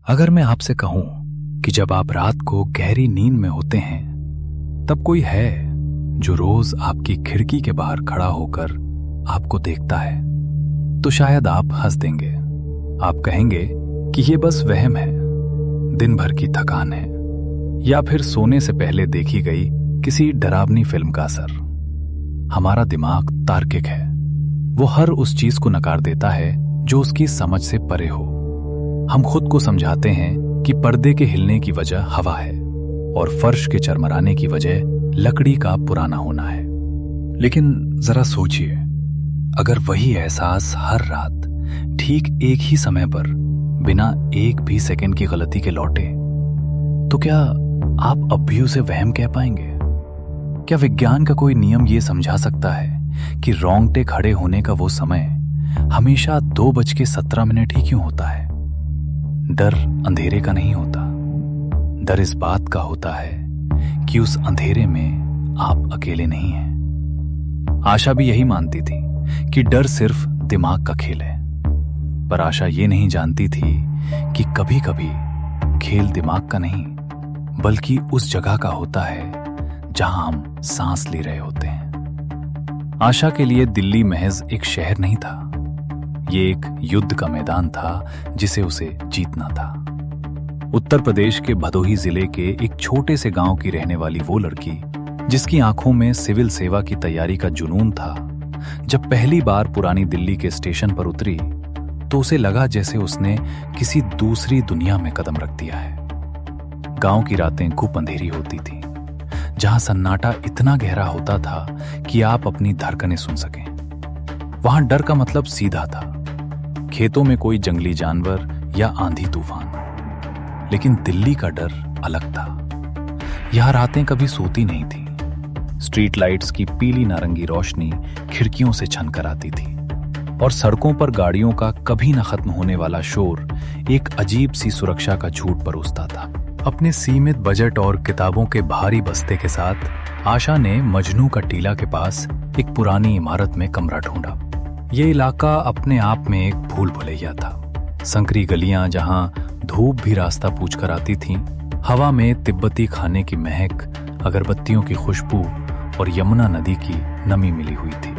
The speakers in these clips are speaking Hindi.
अगर मैं आपसे कहूं कि जब आप रात को गहरी नींद में होते हैं तब कोई है जो रोज आपकी खिड़की के बाहर खड़ा होकर आपको देखता है, तो शायद आप हंस देंगे। आप कहेंगे कि ये बस वहम है, दिन भर की थकान है, या फिर सोने से पहले देखी गई किसी डरावनी फिल्म का असर। हमारा दिमाग तार्किक है, वो हर उस चीज को नकार देता है जो उसकी समझ से परे हो। हम खुद को समझाते हैं कि पर्दे के हिलने की वजह हवा है और फर्श के चरमराने की वजह लकड़ी का पुराना होना है। लेकिन जरा सोचिए, अगर वही एहसास हर रात ठीक एक ही समय पर बिना एक भी सेकंड की गलती के लौटे, तो क्या आप अब भी उसे वहम कह पाएंगे? क्या विज्ञान का कोई नियम ये समझा सकता है कि रोंगटे खड़े होने का वो समय हमेशा 2:17 ही क्यों होता है? डर अंधेरे का नहीं होता, डर इस बात का होता है कि उस अंधेरे में आप अकेले नहीं हैं। आशा भी यही मानती थी कि डर सिर्फ दिमाग का खेल है, पर आशा ये नहीं जानती थी कि कभी कभी खेल दिमाग का नहीं बल्कि उस जगह का होता है जहां हम सांस ले रहे होते हैं। आशा के लिए दिल्ली महज एक शहर नहीं था, ये एक युद्ध का मैदान था जिसे उसे जीतना था। उत्तर प्रदेश के भदोही जिले के एक छोटे से गांव की रहने वाली वो लड़की, जिसकी आंखों में सिविल सेवा की तैयारी का जुनून था, जब पहली बार पुरानी दिल्ली के स्टेशन पर उतरी तो उसे लगा जैसे उसने किसी दूसरी दुनिया में कदम रख दिया है। गांव की रातें खूब अंधेरी होती थी, जहां सन्नाटा इतना गहरा होता था कि आप अपनी धड़कनें सुन सकें। वहां डर का मतलब सीधा था, खेतों में कोई जंगली जानवर या आंधी तूफान। लेकिन दिल्ली का डर अलग था। यहां रातें कभी सोती नहीं थी। स्ट्रीट लाइट्स की पीली नारंगी रोशनी खिड़कियों से छनकर आती थी और सड़कों पर गाड़ियों का कभी न खत्म होने वाला शोर एक अजीब सी सुरक्षा का झूठ परोसता था। अपने सीमित बजट और किताबों के भारी बस्ते के साथ आशा ने मजनू का टीला के पास एक पुरानी इमारत में कमरा ढूंढा। ये इलाका अपने आप में एक भूल भुलैया था। संकरी गलियां जहां धूप भी रास्ता पूछ कर आती थीं, हवा में तिब्बती खाने की महक, अगरबत्तियों की खुशबू और यमुना नदी की नमी मिली हुई थी।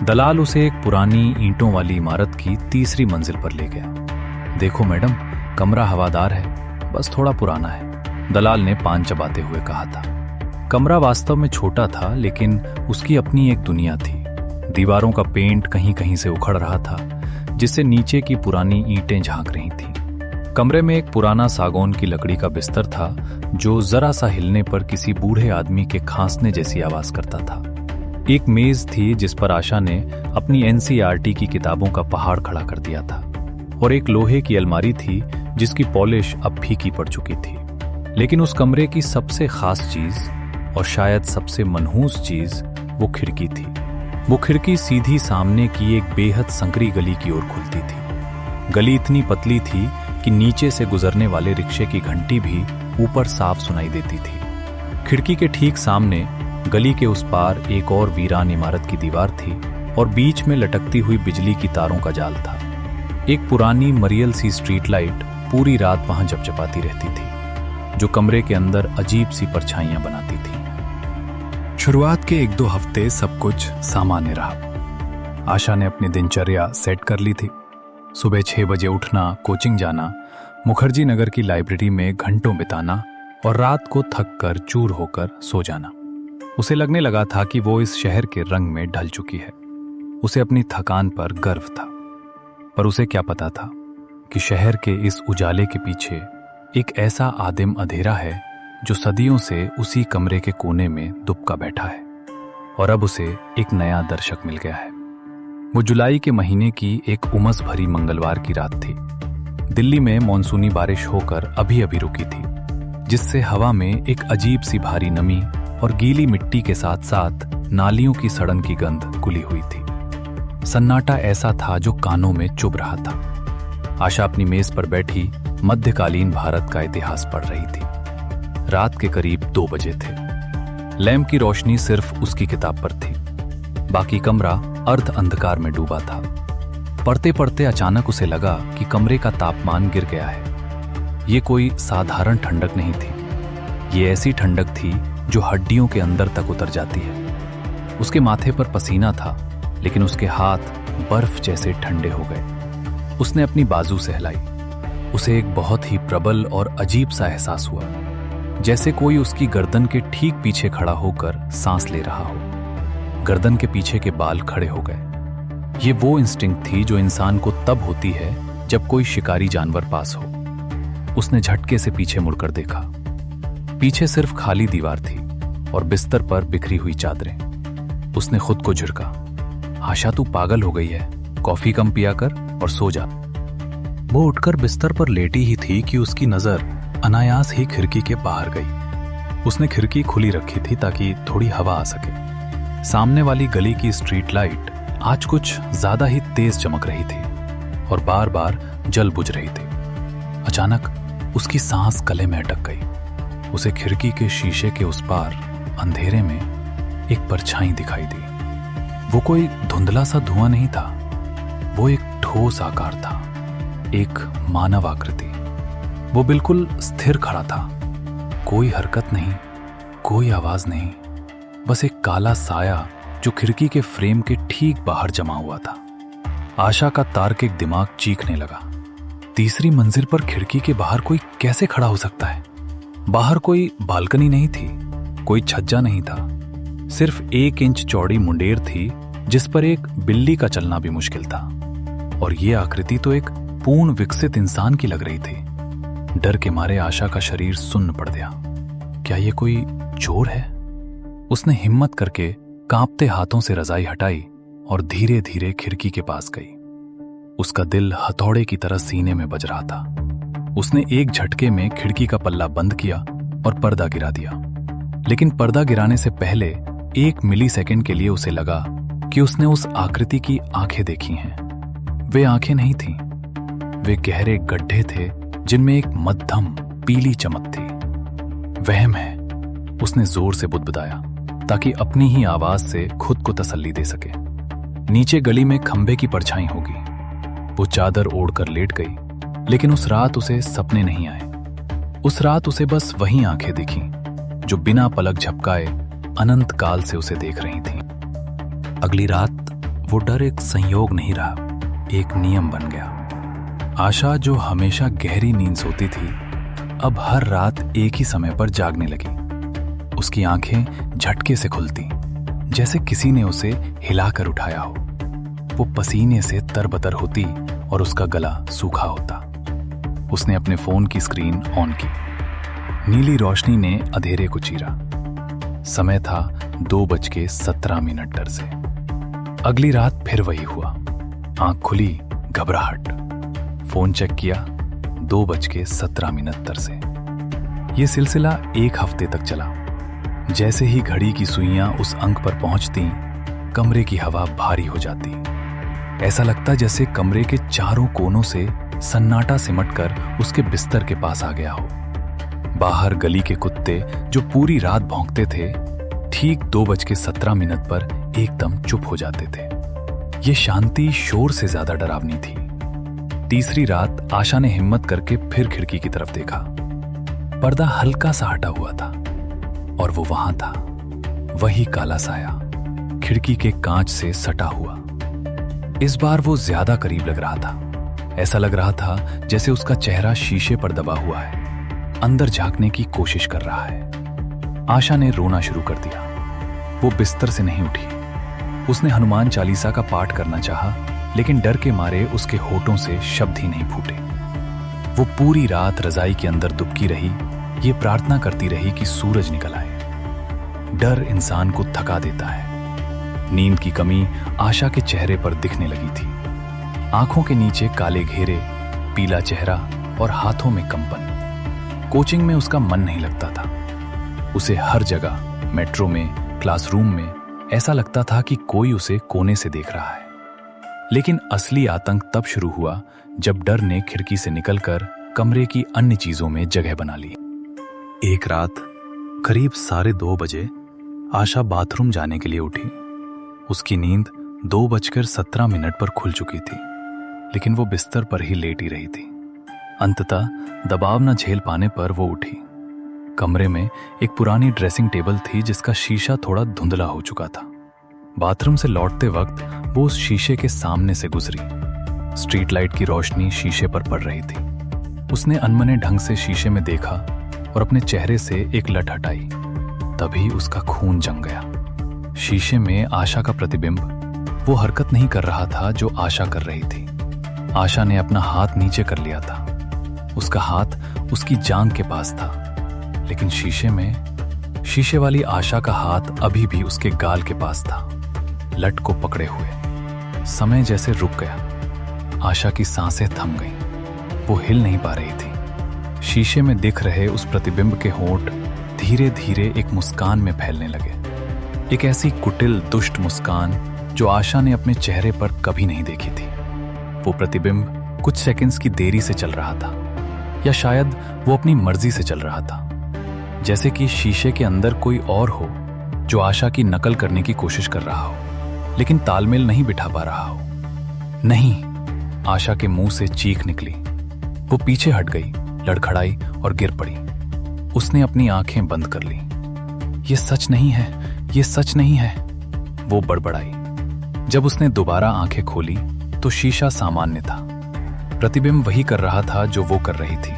दलाल उसे एक पुरानी ईंटों वाली इमारत की तीसरी मंजिल पर ले गया। देखो मैडम, कमरा हवादार है, बस थोड़ा पुराना है, दलाल ने पान चबाते हुए कहा था। कमरा वास्तव में छोटा था, लेकिन उसकी अपनी एक दुनिया थी। दीवारों का पेंट कहीं कहीं से उखड़ रहा था, जिससे नीचे की पुरानी ईंटें झांक रही थीं। कमरे में एक पुराना सागौन की लकड़ी का बिस्तर था, जो जरा सा हिलने पर किसी बूढ़े आदमी के खांसने जैसी आवाज करता था। एक मेज थी जिस पर आशा ने अपनी एनसीईआरटी की किताबों का पहाड़ खड़ा कर दिया था, और एक लोहे की अलमारी थी जिसकी पॉलिश अब फीकी पड़ चुकी थी। लेकिन उस कमरे की सबसे खास चीज, और शायद सबसे मनहूस चीज, वो खिड़की थी। वो खिड़की सीधी सामने की एक बेहद संकरी गली की ओर खुलती थी। गली इतनी पतली थी कि नीचे से गुजरने वाले रिक्शे की घंटी भी ऊपर साफ सुनाई देती थी। खिड़की के ठीक सामने गली के उस पार एक और वीरान इमारत की दीवार थी और बीच में लटकती हुई बिजली की तारों का जाल था। एक पुरानी मरियल सी स्ट्रीट लाइट पूरी रात वहां जपजपाती रहती थी, जो कमरे के अंदर अजीब सी परछाइयां बनाती थी। शुरुआत के 1-2 हफ्ते सब कुछ सामान्य रहा। आशा ने अपनी दिनचर्या सेट कर ली थी। सुबह 6 बजे उठना, कोचिंग जाना, मुखर्जी नगर की लाइब्रेरी में घंटों बिताना और रात को थक कर चूर होकर सो जाना। उसे लगने लगा था कि वो इस शहर के रंग में ढल चुकी है। उसे अपनी थकान पर गर्व था, पर उसे क्या पता था कि शहर के इस उजाले के पीछे एक ऐसा आदिम अंधेरा है जो सदियों से उसी कमरे के कोने में दुबका बैठा है। और अब उसे एक नया दर्शक मिल गया है। वो जुलाई के महीने की एक उमस भरी मंगलवार की रात थी। दिल्ली में मॉनसूनी बारिश होकर अभी अभी रुकी थी, जिससे हवा में एक अजीब सी भारी नमी और गीली मिट्टी के साथ साथ नालियों की सड़न की गंध घुली हुई थी। सन्नाटा ऐसा था जो कानों में चुभ रहा था। आशा अपनी मेज पर बैठी मध्यकालीन भारत का इतिहास पढ़ रही थी। रात के करीब 2 बजे थे। लैंप की रोशनी सिर्फ उसकी किताब पर थी, बाकी कमरा अर्ध अंधकार में डूबा था। पढ़ते पढ़ते अचानक उसे लगा कि कमरे का तापमान गिर गया है। ये कोई साधारण ठंडक नहीं थी। ये ऐसी ठंडक थी जो हड्डियों के अंदर तक उतर जाती है। उसके माथे पर पसीना था, लेकिन उसके हाथ बर्फ जैसे ठंडे हो गए। उसने अपनी बाजू सहलाई। उसे एक बहुत ही प्रबल और अजीब सा एहसास हुआ, जैसे कोई उसकी गर्दन के ठीक पीछे खड़ा होकर सांस ले रहा हो। गर्दन के पीछे के बाल खड़े हो गए। ये वो इंस्टिंक्ट थी जो इंसान को तब होती है जब कोई शिकारी जानवर पास हो। उसने झटके से पीछे मुड़कर देखा। पीछे सिर्फ खाली दीवार थी और बिस्तर पर बिखरी हुई चादरें। उसने खुद को झिड़का। आशा, तू पागल हो गई है, कॉफी कम पिया कर और सो जा। वो उठकर बिस्तर पर लेटी ही थी कि उसकी नजर अनायास ही खिड़की के बाहर गई। उसने खिड़की खुली रखी थी ताकि थोड़ी हवा आ सके। सामने वाली गली की स्ट्रीट लाइट आज कुछ ज्यादा ही तेज चमक रही थी और बार बार जल बुझ रही थी। अचानक उसकी सांस गले में अटक गई। उसे खिड़की के शीशे के उस पार अंधेरे में एक परछाई दिखाई दी। वो कोई धुंधला सा धुआं नहीं था, वो एक ठोस आकार था, एक मानव आकृति। वो बिल्कुल स्थिर खड़ा था। कोई हरकत नहीं, कोई आवाज नहीं, बस एक काला साया जो खिड़की के फ्रेम के ठीक बाहर जमा हुआ था। आशा का तार्किक दिमाग चीखने लगा। तीसरी मंजिल पर खिड़की के बाहर कोई कैसे खड़ा हो सकता है? बाहर कोई बालकनी नहीं थी, कोई छज्जा नहीं था, सिर्फ 1 इंच चौड़ी मुंडेर थी जिस पर एक बिल्ली का चलना भी मुश्किल था। और ये आकृति तो एक पूर्ण विकसित इंसान की लग रही थी। डर के मारे आशा का शरीर सुन्न पड़ गया। क्या ये कोई चोर है? उसने हिम्मत करके कांपते हाथों से रजाई हटाई और धीरे धीरे खिड़की के पास गई। उसका दिल हथौड़े की तरह सीने में बज रहा था। उसने एक झटके में खिड़की का पल्ला बंद किया और पर्दा गिरा दिया। लेकिन पर्दा गिराने से पहले 1 मिलीसेकंड के लिए उसे लगा कि उसने उस आकृति की आंखें देखी हैं। वे आंखें नहीं थीं, वे गहरे गड्ढे थे जिनमें एक मध्यम पीली चमक थी। वहम है, उसने जोर से बुदबुदाया ताकि अपनी ही आवाज से खुद को तसल्ली दे सके। नीचे गली में खंभे की परछाई होगी। वो चादर ओढ़कर लेट गई, लेकिन उस रात उसे सपने नहीं आए। उस रात उसे बस वही आंखें दिखीं जो बिना पलक झपकाए अनंत काल से उसे देख रही थीं। अगली रात वो डर एक संयोग नहीं रहा, एक नियम बन गया। आशा, जो हमेशा गहरी नींद सोती थी, अब हर रात एक ही समय पर जागने लगी। उसकी आंखें झटके से खुलती, जैसे किसी ने उसे हिलाकर उठाया हो। वो पसीने से तरबतर होती और उसका गला सूखा होता। उसने अपने फोन की स्क्रीन ऑन की। नीली रोशनी ने अंधेरे को चीरा। समय था 2:17 डर से। अगली रात फिर वही हुआ। आंख खुली, घबराहट। फोन चेक किया, 2:17 से। यह सिलसिला 1 हफ्ते तक चला। जैसे ही घड़ी की सुइयां उस अंक पर पहुंचती, कमरे की हवा भारी हो जाती। ऐसा लगता जैसे कमरे के चारों कोनों से सन्नाटा सिमटकर उसके बिस्तर के पास आ गया हो। बाहर गली के कुत्ते जो पूरी रात भौंकते थे, ठीक 2:17 पर एकदम चुप हो जाते थे। ये शांति शोर से ज्यादा डरावनी थी। तीसरी रात आशा ने हिम्मत करके फिर खिड़की की तरफ देखा। पर्दा हल्का सा हटा हुआ था और वो वहां था, वही काला साया, खिड़की के कांच से सटा हुआ। इस बार वो ज्यादा करीब लग रहा था। ऐसा लग रहा था जैसे उसका चेहरा शीशे पर दबा हुआ है, अंदर झांकने की कोशिश कर रहा है। आशा ने रोना शुरू कर दिया। वो बिस्तर से नहीं उठी। उसने हनुमान चालीसा का पाठ करना चाहा, लेकिन डर के मारे उसके होठों से शब्द ही नहीं फूटे। वो पूरी रात रजाई के अंदर दुबकी रही, ये प्रार्थना करती रही कि सूरज निकल आए। डर इंसान को थका देता है। नींद की कमी आशा के चेहरे पर दिखने लगी थी। आंखों के नीचे काले घेरे, पीला चेहरा और हाथों में कंपन। कोचिंग में उसका मन नहीं लगता था। उसे हर जगह, मेट्रो में, क्लासरूम में ऐसा लगता था कि कोई उसे कोने से देख रहा है। लेकिन असली आतंक तब शुरू हुआ जब डर ने खिड़की से निकलकर कमरे की अन्य चीजों में जगह बना ली। एक रात करीब 2:30 बजे आशा बाथरूम जाने के लिए उठी। उसकी नींद 2:17 पर खुल चुकी थी, लेकिन वो बिस्तर पर ही लेटी रही थी। अंततः दबाव न झेल पाने पर वो उठी। कमरे में एक पुरानी ड्रेसिंग टेबल थी जिसका शीशा थोड़ा धुंधला हो चुका था। बाथरूम से लौटते वक्त वो उस शीशे के सामने से गुजरी। स्ट्रीट लाइट की रोशनी शीशे पर पड़ रही थी। उसने अनमने ढंग से शीशे में देखा और अपने चेहरे से एक लट हटाई। तभी उसका खून जम गया। शीशे में आशा का प्रतिबिंब वो हरकत नहीं कर रहा था जो आशा कर रही थी। आशा ने अपना हाथ नीचे कर लिया था। उसका हाथ उसकी जांघ के पास था, लेकिन शीशे वाली आशा का हाथ अभी भी उसके गाल के पास था, लट को पकड़े हुए। समय जैसे रुक गया। आशा की सांसें थम गईं। वो हिल नहीं पा रही थी। शीशे में दिख रहे उस प्रतिबिंब के होंठ धीरे धीरे एक मुस्कान में फैलने लगे। एक ऐसी कुटिल दुष्ट मुस्कान जो आशा ने अपने चेहरे पर कभी नहीं देखी थी। वो प्रतिबिंब कुछ सेकंड्स की देरी से चल रहा था, या शायद वो अपनी मर्जी से चल रहा था, जैसे कि शीशे के अंदर कोई और हो जो आशा की नकल करने की कोशिश कर रहा हो, लेकिन तालमेल नहीं बिठा पा रहा हो। नहीं, आशा के मुंह से चीख निकली। वो पीछे हट गई, लड़खड़ाई और गिर पड़ी। उसने अपनी आंखें बंद कर ली। ये सच नहीं है, ये सच नहीं है, वो बड़बड़ाई। जब उसने दोबारा आंखें खोली तो शीशा सामान्य था। प्रतिबिंब वही कर रहा था जो वो कर रही थी,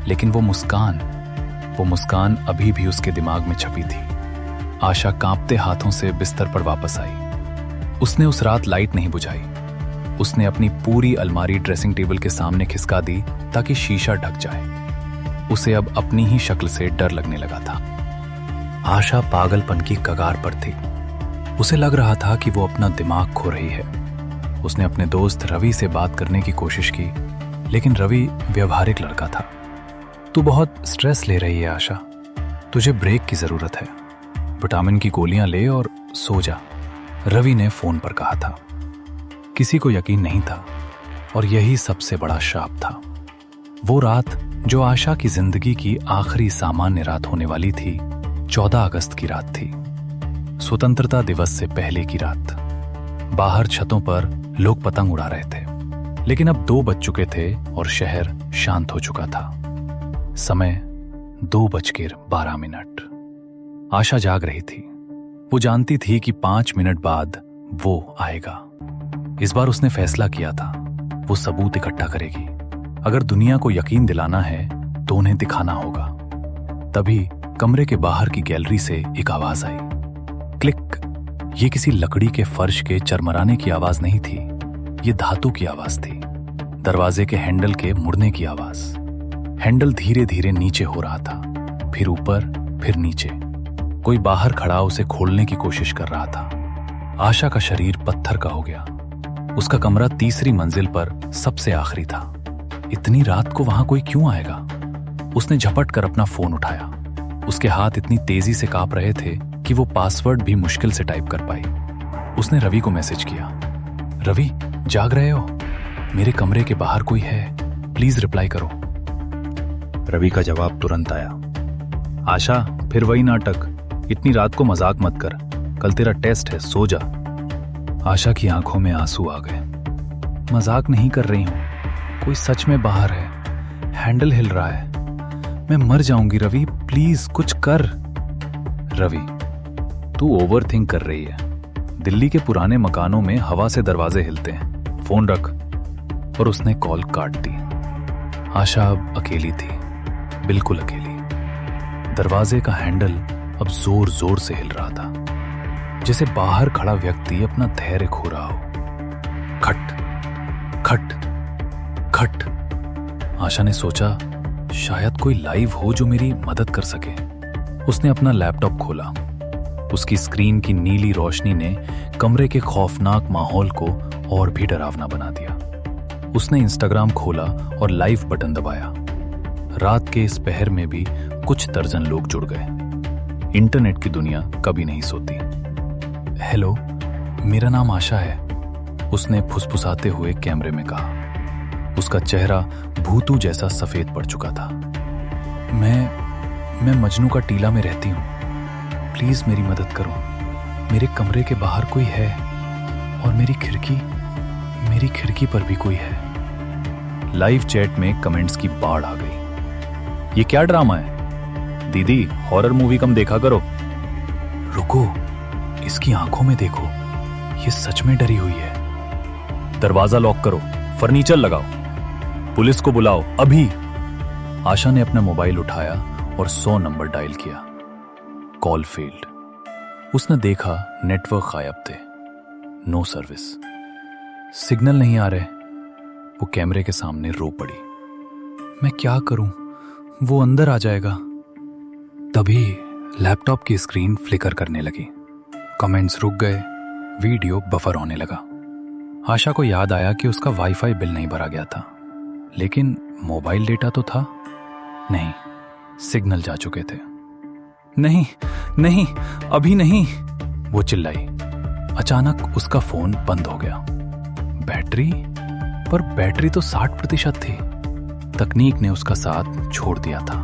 लेकिन वो मुस्कान अभी भी उसके दिमाग में छपी थी। आशा कांपते हाथों से बिस्तर पर वापस आई। उसने उस रात लाइट नहीं बुझाई। उसने अपनी पूरी अलमारी ड्रेसिंग टेबल के सामने खिसका दी ताकि शीशा ढक जाए। उसे अब अपनी ही शक्ल से डर लगने लगा था। आशा पागलपन की कगार पर थी। उसे लग रहा था कि वो अपना दिमाग खो रही है। उसने अपने दोस्त रवि से बात करने की कोशिश की, लेकिन रवि व्यवहारिक लड़का था। तू बहुत स्ट्रेस ले रही है आशा, तुझे ब्रेक की जरूरत है। विटामिन की गोलियां ले और सो जा, रवि ने फोन पर कहा था। किसी को यकीन नहीं था, और यही सबसे बड़ा श्राप था। वो रात जो आशा की जिंदगी की आखिरी सामान्य रात होने वाली थी, 14 अगस्त की रात थी, स्वतंत्रता दिवस से पहले की रात। बाहर छतों पर लोग पतंग उड़ा रहे थे, लेकिन अब 2 बज चुके थे और शहर शांत हो चुका था। समय 2:12। आशा जाग रही थी। वो जानती थी कि 5 मिनट बाद वो आएगा। इस बार उसने फैसला किया था, वो सबूत इकट्ठा करेगी। अगर दुनिया को यकीन दिलाना है तो उन्हें दिखाना होगा। तभी कमरे के बाहर की गैलरी से एक आवाज आई, क्लिक। ये किसी लकड़ी के फर्श के चरमराने की आवाज नहीं थी, ये धातु की आवाज थी। दरवाजे के हैंडल के मुड़ने की आवाज। हैंडल धीरे धीरे नीचे हो रहा था, फिर ऊपर, फिर नीचे। कोई बाहर खड़ा उसे खोलने की कोशिश कर रहा था। आशा का शरीर पत्थर का हो गया। उसका कमरा 3री मंजिल पर सबसे आखिरी था। इतनी रात को वहां कोई क्यों आएगा? उसने झपट कर अपना फोन उठाया। उसके हाथ इतनी तेजी से कांप रहे थे कि वो पासवर्ड भी मुश्किल से टाइप कर पाई। उसने रवि को मैसेज किया, रवि जाग रहे हो? मेरे कमरे के बाहर कोई है, प्लीज रिप्लाई करो। रवि का जवाब तुरंत आया, आशा फिर वही नाटक, इतनी रात को मजाक मत कर, कल तेरा टेस्ट है, सो जा। आशा की आंखों में आंसू आ गए। मजाक नहीं कर रही हूं, कोई सच में बाहर है, हैंडल हिल रहा है, मैं मर जाऊंगी रवि, प्लीज कुछ कर। रवि, तू ओवर थिंक कर रही है। दिल्ली के पुराने मकानों में हवा से दरवाजे हिलते हैं, फोन रख। और उसने कॉल काट दी। आशा अब अकेली थी, बिल्कुल अकेली। दरवाजे का हैंडल अब जोर जोर से हिल रहा था, जैसे बाहर खड़ा व्यक्ति अपना धैर्य खो रहा हो। खट खट खट। आशा ने सोचा, शायद कोई लाइव हो जो मेरी मदद कर सके। उसने अपना लैपटॉप खोला। उसकी स्क्रीन की नीली रोशनी ने कमरे के खौफनाक माहौल को और भी डरावना बना दिया। उसने इंस्टाग्राम खोला और लाइव बटन दबाया। रात के इस पहर में भी कुछ दर्जन लोग जुड़ गए। इंटरनेट की दुनिया कभी नहीं सोती। हेलो, मेरा नाम आशा है, उसने फुसफुसाते हुए कैमरे में कहा। उसका चेहरा भूतू जैसा सफेद पड़ चुका था। मैं मजनू का टीला में रहती हूँ, प्लीज मेरी मदद करो। मेरे कमरे के बाहर कोई है और मेरी खिड़की पर भी कोई है। लाइव चैट में कमेंट्स की बाढ़ आ गई। ये क्या ड्रामा है? दीदी, हॉरर मूवी कम देखा करो। रुको, इसकी आंखों में देखो, ये सच में डरी हुई है। दरवाजा लॉक करो, फर्नीचर लगाओ, पुलिस को बुलाओ अभी। आशा ने अपना मोबाइल उठाया और 100 नंबर डायल किया। Call failed. उसने देखा नेटवर्क गायब थे, नो सर्विस, सिग्नल नहीं आ रहे। वो कैमरे के सामने रो पड़ी। मैं क्या करूं, वो अंदर आ जाएगा। तभी लैपटॉप की स्क्रीन फ्लिकर करने लगी, कमेंट्स रुक गए, वीडियो बफर होने लगा। आशा को याद आया कि उसका वाईफाई बिल नहीं भरा गया था, लेकिन मोबाइल डेटा तो था। नहीं, सिग्नल जा चुके थे। नहीं नहीं, अभी नहीं, वो चिल्लाई। अचानक उसका फोन बंद हो गया। बैटरी? पर बैटरी तो 60% थी। तकनीक ने उसका साथ छोड़ दिया था।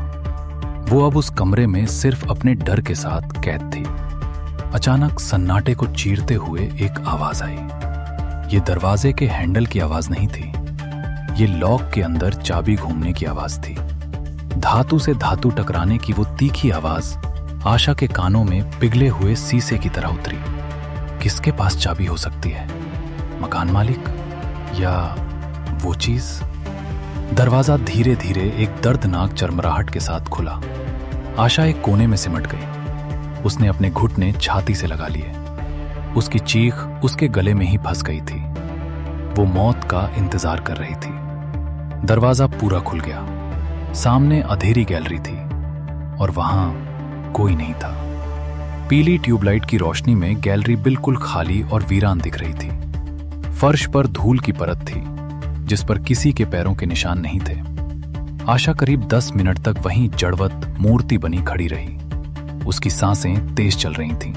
वो अब उस कमरे में सिर्फ अपने डर के साथ कैद थी। अचानक सन्नाटे को चीरते हुए एक आवाज आई। ये दरवाजे के हैंडल की आवाज नहीं थी, ये लॉक के अंदर चाबी घूमने की आवाज थी। धातु से धातु टकराने की वो तीखी आवाज आशा के कानों में पिघले हुए शीशे की तरह उतरी। किसके पास चाबी हो सकती है? मकान मालिक या वो चीज? दरवाजा धीरे धीरे एक दर्दनाक चरमराहट के साथ खुला। आशा एक कोने में सिमट गई। उसने अपने घुटने छाती से लगा लिए। उसकी चीख उसके गले में ही फंस गई थी। वो मौत का इंतजार कर रही थी। दरवाजा पूरा खुल गया। सामने अंधेरी गैलरी थी और वहां कोई नहीं था। पीली ट्यूबलाइट की रोशनी में गैलरी बिल्कुल खाली और वीरान दिख रही थी। फर्श पर धूल की परत थी, जिस पर किसी के पैरों के निशान नहीं थे। आशा करीब 10 मिनट तक वहीं जड़वत मूर्ति बनी खड़ी रही। उसकी सांसें तेज चल रही थीं।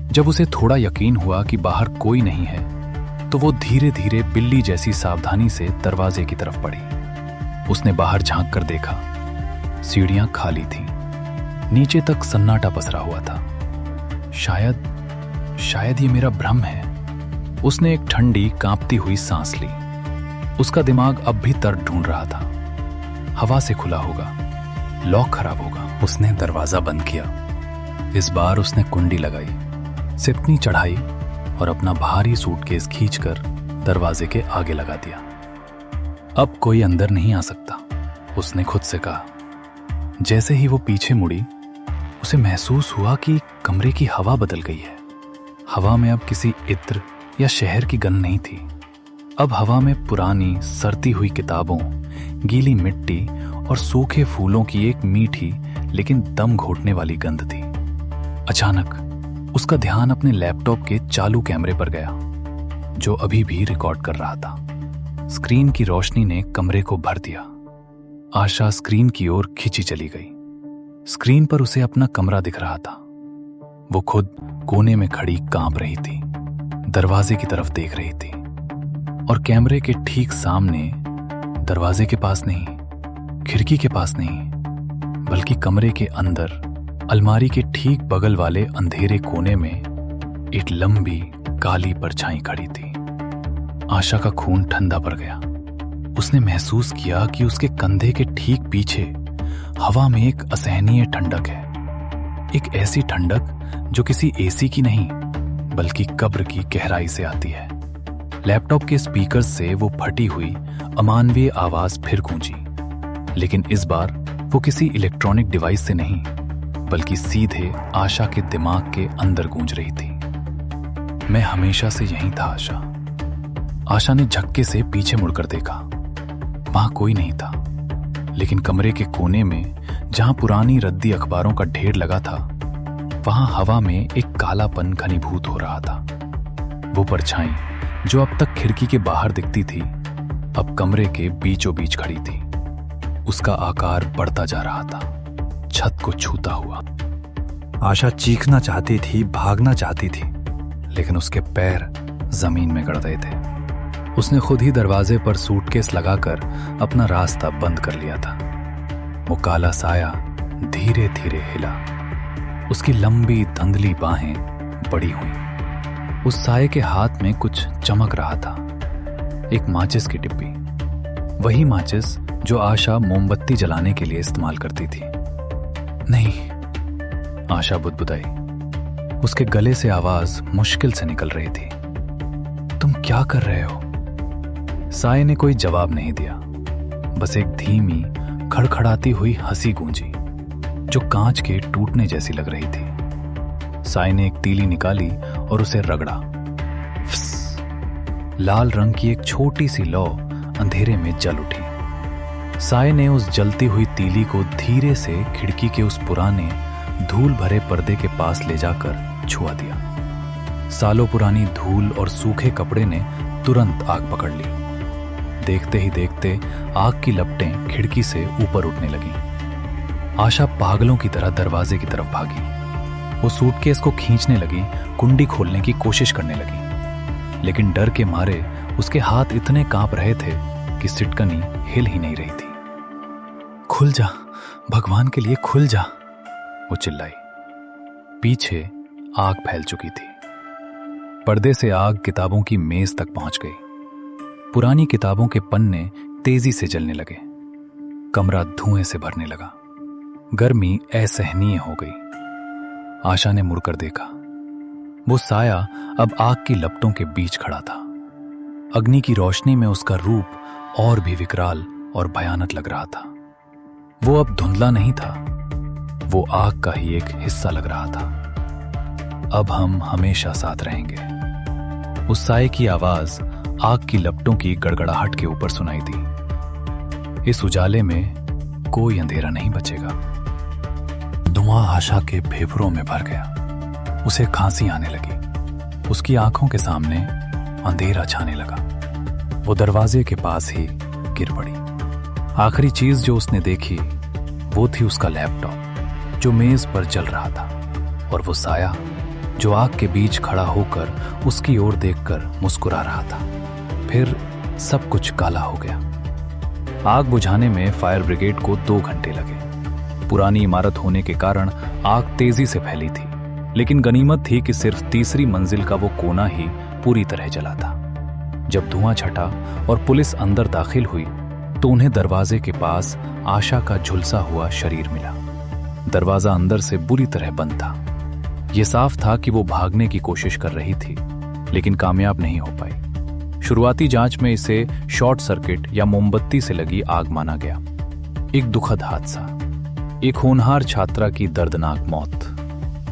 जब उसे थोड़ा यकीन हुआ कि बाहर कोई नहीं है, तो वो धीरे धीरे बिल्ली जैसी सावधानी से दरवाजे की तरफ बढ़ी। उसने बाहर झांक कर देखा। सीढ़ियां खाली थीं। नीचे तक सन्नाटा पसरा हुआ था। शायद ये मेरा भ्रम है। उसने एक ठंडी कांपती हुई सांस ली। उसका दिमाग अब भी तर्क ढूंढ रहा था। हवा से खुला होगा, लॉक खराब होगा। उसने दरवाजा बंद किया। इस बार उसने कुंडी लगाई, सिपनी चढ़ाई और अपना भारी सूटकेस खींचकर दरवाजे के आगे लगा दिया। अब कोई अंदर नहीं आ सकता, उसने खुद से कहा। जैसे ही वो पीछे मुड़ी, उसे महसूस हुआ कि कमरे की हवा बदल गई है। हवा में अब किसी इत्र या शहर की गंध नहीं थी। अब हवा में पुरानी सड़ती हुई किताबों, गीली मिट्टी और सूखे फूलों की एक मीठी लेकिन दम घोटने वाली गंध थी। अचानक उसका ध्यान अपने लैपटॉप के चालू कैमरे पर गया, जो अभी भी रिकॉर्ड कर रहा था। स्क्रीन की रोशनी ने कमरे को भर दिया। आशा स्क्रीन की ओर खिंची चली गई। स्क्रीन पर उसे अपना कमरा दिख रहा था। वो खुद कोने में खड़ी कांप रही थी, दरवाजे की तरफ देख रही थी और कैमरे के ठीक सामने, दरवाजे के पास नहीं, खिड़की के पास नहीं, बल्कि कमरे के अंदर अलमारी के ठीक बगल वाले अंधेरे कोने में एक लंबी काली परछाई खड़ी थी। आशा का खून ठंडा पड़ गया। उसने महसूस किया कि उसके कंधे के ठीक पीछे हवा में एक असहनीय ठंडक है। एक ऐसी ठंडक जो किसी एसी की नहीं, बल्कि कब्र की गहराई से आती है। लैपटॉप के स्पीकर से वो फटी हुई अमानवीय आवाज फिर गूंजी, लेकिन इस बार वो किसी इलेक्ट्रॉनिक डिवाइस से नहीं, बल्कि सीधे आशा के दिमाग के अंदर गूंज रही थी। मैं हमेशा से यहीं था आशा। आशा ने झक्के से पीछे मुड़कर देखा। वहां कोई नहीं था, लेकिन कमरे के कोने में जहां पुरानी रद्दी अखबारों का ढेर लगा था, वहां हवा में एक कालापन घनीभूत हो रहा था। वो परछाई जो अब तक खिड़की के बाहर दिखती थी, अब कमरे के बीचों बीच खड़ी थी। उसका आकार बढ़ता जा रहा था, छत को छूता हुआ। आशा चीखना चाहती थी, भागना चाहती थी, लेकिन उसके पैर जमीन में गड़ गए थे। उसने खुद ही दरवाजे पर सूटकेस लगाकर अपना रास्ता बंद कर लिया था। वो काला साया धीरे धीरे हिला। उसकी लंबी धंधली बाहें बड़ी हुई। उस साये के हाथ में कुछ चमक रहा था, एक माचिस की डिब्बी। वही माचिस जो आशा मोमबत्ती जलाने के लिए इस्तेमाल करती थी। नहीं, आशा बुदबुदाई। उसके गले से आवाज मुश्किल से निकल रही थी। तुम क्या कर रहे हो? साय ने कोई जवाब नहीं दिया, बस एक धीमी खड़खड़ाती हुई हंसी गूंजी जो कांच के टूटने जैसी लग रही थी। साय ने एक तीली निकाली और उसे रगड़ा। लाल रंग की एक छोटी सी लौ अंधेरे में जल उठी। साय ने उस जलती हुई तीली को धीरे से खिड़की के उस पुराने धूल भरे पर्दे के पास ले जाकर छुआ दिया। सालों पुरानी धूल और सूखे कपड़े ने तुरंत आग पकड़ ली। देखते ही देखते आग की लपटें खिड़की से ऊपर उठने लगीं। आशा पागलों की तरह दरवाजे की तरफ भागी। वो सूटकेस को खींचने लगी, कुंडी खोलने की कोशिश करने लगी, लेकिन डर के मारे उसके हाथ इतने कांप रहे थे कि सिटकनी हिल ही नहीं रही थी। खुल जा, भगवान के लिए खुल जा, वो चिल्लाई। पीछे आग फैल चुकी थी। पर्दे से आग किताबों की मेज तक पहुंच गई। पुरानी किताबों के पन्ने तेजी से जलने लगे। कमरा धुएं से भरने लगा। गर्मी असहनीय हो गई। आशा ने मुड़कर देखा। वो साया अब आग की लपटों के बीच खड़ा था। अग्नि की रोशनी में उसका रूप और भी विकराल और भयानक लग रहा था। वो अब धुंधला नहीं था, वो आग का ही एक हिस्सा लग रहा था। अब हम हमेशा साथ रहेंगे। उस साये की आवाज आग की लपटों की गड़गड़ाहट के ऊपर सुनाई दी। इस उजाले में कोई अंधेरा नहीं बचेगा। धुआं आशा के फेफड़ों में भर गया। उसे खांसी आने लगी। उसकी आंखों के सामने अंधेरा छाने लगा। वो दरवाजे के पास ही गिर पड़ी। आखिरी चीज जो उसने देखी वो थी उसका लैपटॉप जो मेज पर जल रहा था, और वो साया जो आग के बीच खड़ा होकर उसकी ओर देखकर मुस्कुरा रहा था। फिर सब कुछ काला हो गया। आग बुझाने में फायर ब्रिगेड को 2 घंटे लगे। पुरानी इमारत होने के कारण आग तेजी से फैली थी, लेकिन गनीमत थी कि सिर्फ तीसरी मंजिल का वो कोना ही पूरी तरह जला था। जब धुआं छटा और पुलिस अंदर दाखिल हुई तो उन्हें दरवाजे के पास आशा का झुलसा हुआ शरीर मिला। दरवाजा अंदर से बुरी तरह बंद था। यह साफ था कि वो भागने की कोशिश कर रही थी, लेकिन कामयाब नहीं हो पाई। शुरुआती जांच में इसे शॉर्ट सर्किट या मोमबत्ती से लगी आग माना गया। एक दुखद हादसा, एक होनहार छात्रा की दर्दनाक मौत।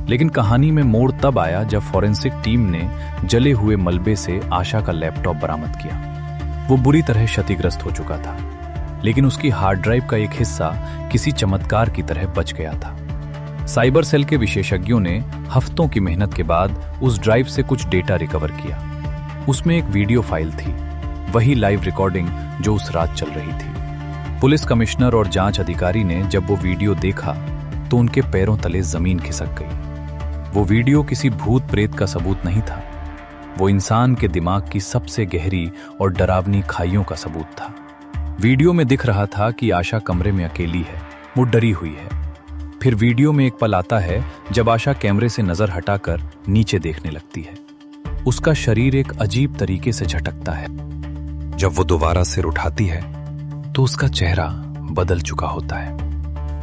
लेकिन कहानी में मोड़ तब आया जब फॉरेंसिक टीम ने जले हुए मलबे से आशा का लैपटॉप बरामद किया। वो बुरी तरह क्षतिग्रस्त हो चुका था, लेकिन उसकी हार्ड ड्राइव का एक हिस्सा किसी चमत्कार की तरह बच गया था। साइबर सेल के विशेषज्ञों ने हफ्तों की मेहनत के बाद उस ड्राइव से कुछ डेटा रिकवर किया। उसमें एक वीडियो फाइल थी, वही लाइव रिकॉर्डिंग जो उस रात चल रही थी। पुलिस कमिश्नर और जांच अधिकारी ने जब वो वीडियो देखा तो उनके पैरों तले जमीन खिसक गई। वो वीडियो किसी भूत प्रेत का सबूत नहीं था, वो इंसान के दिमाग की सबसे गहरी और डरावनी खाइयों का सबूत था। वीडियो में दिख रहा था कि आशा कमरे में अकेली है, वो डरी हुई है। फिर वीडियो में एक पल आता है जब आशा कैमरे से नजर हटाकर नीचे देखने लगती है। उसका शरीर एक अजीब तरीके से झटकता है। जब वो दोबारा सिर उठाती है तो उसका चेहरा बदल चुका होता है।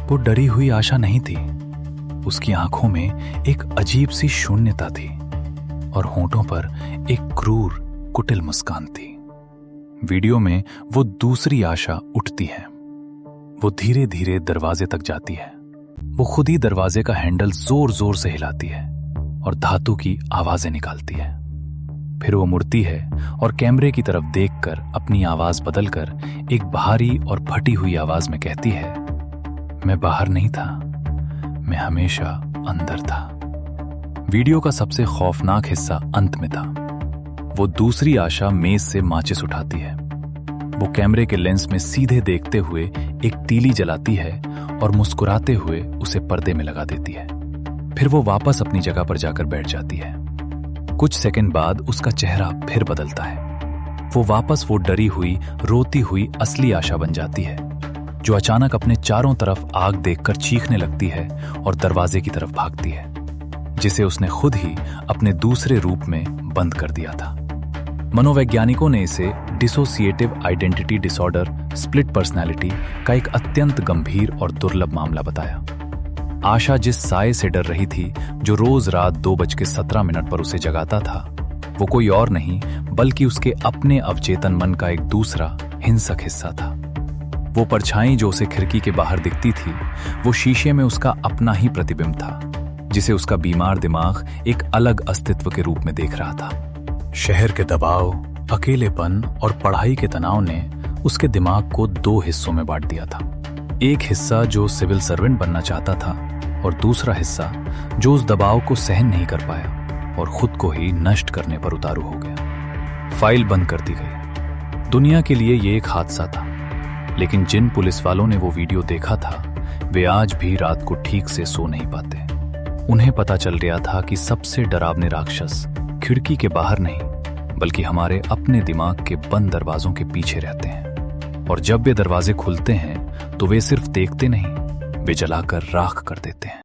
वो डरी हुई आशा नहीं थी, उसकी आंखों में एक अजीब सी शून्यता थी और होंठों पर एक क्रूर कुटिल मुस्कान थी। वीडियो में वो दूसरी आशा उठती है। वो धीरे धीरे दरवाजे तक जाती है। वो खुद ही दरवाजे का हैंडल जोर जोर से हिलाती है और धातु की आवाजें निकालती है। फिर वो मुड़ती है और कैमरे की तरफ देखकर अपनी आवाज बदलकर एक भारी और फटी हुई आवाज में कहती है, मैं बाहर नहीं था, मैं हमेशा अंदर था। वीडियो का सबसे खौफनाक हिस्सा अंत में था। वो दूसरी आशा मेज से माचिस उठाती है। वो कैमरे के लेंस में सीधे देखते हुए एक तीली जलाती है और मुस्कुराते हुए उसे पर्दे में लगा देती है। फिर वो वापस अपनी जगह पर जाकर बैठ जाती है। कुछ सेकंड बाद उसका चेहरा फिर बदलता है। वो वापस वो डरी हुई, रोती हुई असली आशा बन जाती है, जो अचानक अपने चारों तरफ आग देखकर चीखने लगती है और दरवाजे की तरफ भागती है, जिसे उसने खुद ही अपने दूसरे रूप में बंद कर दिया था। मनोवैज्ञानिकों ने इसे dissociative identity disorder split personality का एक अत्यंत गंभीर और दुर्लभ मामला बताया। आशा जिस साए से डर रही थी जो रोज रात 2:17 पर उसे जगाता था, वो कोई और नहीं बल्कि उसके अपने अवचेतन मन का एक दूसरा हिंसक हिस्सा था। वो परछाई जो उसे खिड़की के बाहर दिखती थी, वो शीशे में उसका अपना ही प्रतिबिंब था, जिसे उसका बीमार दिमाग एक अलग अस्तित्व के रूप में देख रहा था। शहर के दबाव, अकेलेपन और पढ़ाई के तनाव ने उसके दिमाग को 2 हिस्सों में बांट दिया था। एक हिस्सा जो सिविल सर्वेंट बनना चाहता था और दूसरा हिस्सा जो उस दबाव को सहन नहीं कर पाया और खुद को ही नष्ट करने पर उतारू हो गया। फाइल बंद कर दी गई। दुनिया के लिए ये एक हादसा था, लेकिन जिन पुलिस वालों ने वो वीडियो देखा था वे आज भी रात को ठीक से सो नहीं पाते। उन्हें पता चल गया था कि सबसे डरावने राक्षस खिड़की के बाहर नहीं बल्कि हमारे अपने दिमाग के बंद दरवाजों के पीछे रहते हैं, और जब वे दरवाजे खुलते हैं तो वे सिर्फ देखते नहीं, वे जलाकर राख कर देते हैं।